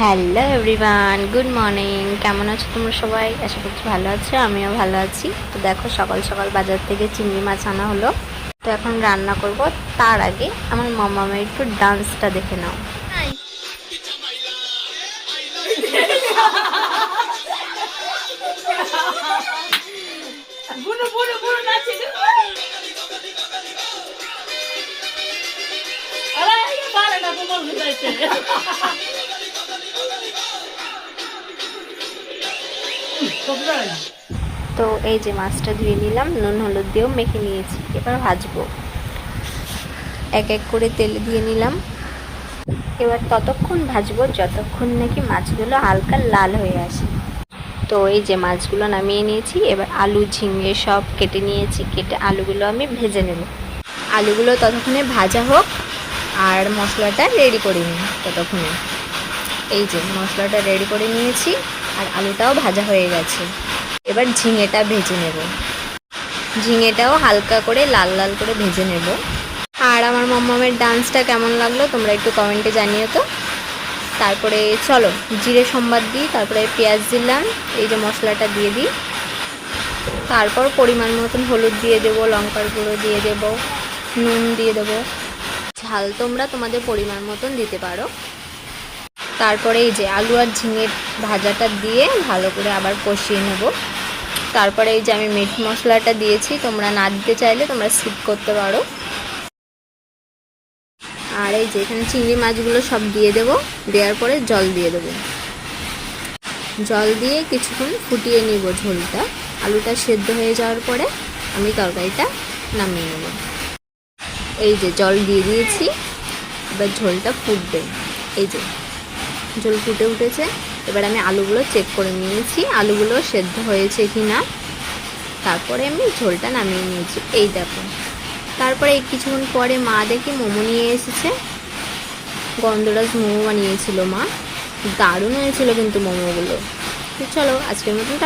Hello everyone, good morning. কেমন আছো তোমরা সবাই? আশা করছি ভালো আছো, আমিও ভালো আছি। তো দেখো, সকাল সকাল বাজার থেকে চিংড়ি মাছ আনা হলো। তো এখন রান্না করব। তার আগে আমার মামামের একটু ডান্সটা দেখে নাও। তো এই যে মাছটা ধুয়ে নিলাম, নুন হলুদ দিয়েও মেখে নিয়েছি। এবার ভাজবো। এক এক করে তেলে দিয়ে নিলাম। এবার ততক্ষণ ভাজবো যতক্ষণ নাকি মাছগুলো হালকা লাল হয়ে আসে। তো এই যে মাছগুলো নামিয়ে নিয়েছি। এবার আলু ঝিঙে সব কেটে নিয়েছি। কেটে আলুগুলো আমি ভেজে নেব। আলুগুলো ততক্ষণে ভাজা হোক আর মশলাটা রেডি করে নিই ততক্ষণে। এই যে মশলাটা রেডি করে নিয়েছি আর আলুটাও ভাজা হয়ে গেছে। এবার ঝিঙেটা ভেজে নেব। ঝিঙেটাও হালকা করে লাল লাল করে ভেজে নেব। আর আমার মাম্মামের ডান্সটা কেমন লাগলো তোমরা একটু কমেন্টে জানিও তো। তারপরে চলো জিরে সম্বাদ দিই, তারপরে পেঁয়াজ দিলাম, এই যে মশলাটা দিয়ে দিই। তারপর পরিমাণ মতন হলুদ দিয়ে দেবো, লঙ্কার গুঁড়ো দিয়ে দেবো, নুন দিয়ে দেবো। ঝাল তোমরা তোমাদের পরিমাণ মতন দিতে পারো। তারপরে এই যে আলু আর ঝিঙের ভাজাটা দিয়ে ভালো করে আবার কষিয়ে নেব। তারপরে এই যে আমি মিট মশলাটা দিয়েছি, তোমরা না দিতে চাইলে তোমরা স্কিপ করতে পারো। আর এই যে এখানে চিংড়ি মাছগুলো সব দিয়ে দেবো। দেওয়ার পরে জল দিয়ে দেবো। জল দিয়ে কিছুক্ষণ ফুটিয়ে নিব ঝোলটা। আলুটা সেদ্ধ হয়ে যাওয়ার পরে আমি তরকারিটা নামিয়ে নেব। এই যে জল দিয়ে দিয়েছি, এবার ঝোলটা ফুটবে। এই যে ঝোল ফুটে উঠেছে। এবার আমি আলুগুলো চেক করে নিয়েছি, আলুগুলো সেদ্ধ হয়েছে কি না। তারপরে আমি ঝোলটা নামিয়ে নিয়েছি। এই দেখো, তারপরে কিছুক্ষণ পরে মা দেখি মোমো নিয়ে এসেছে। গন্ধরাজ মোমো বানিয়েছিল মা, দারুণ হয়েছিল কিন্তু মোমোগুলো। তো চলো আজকের মতন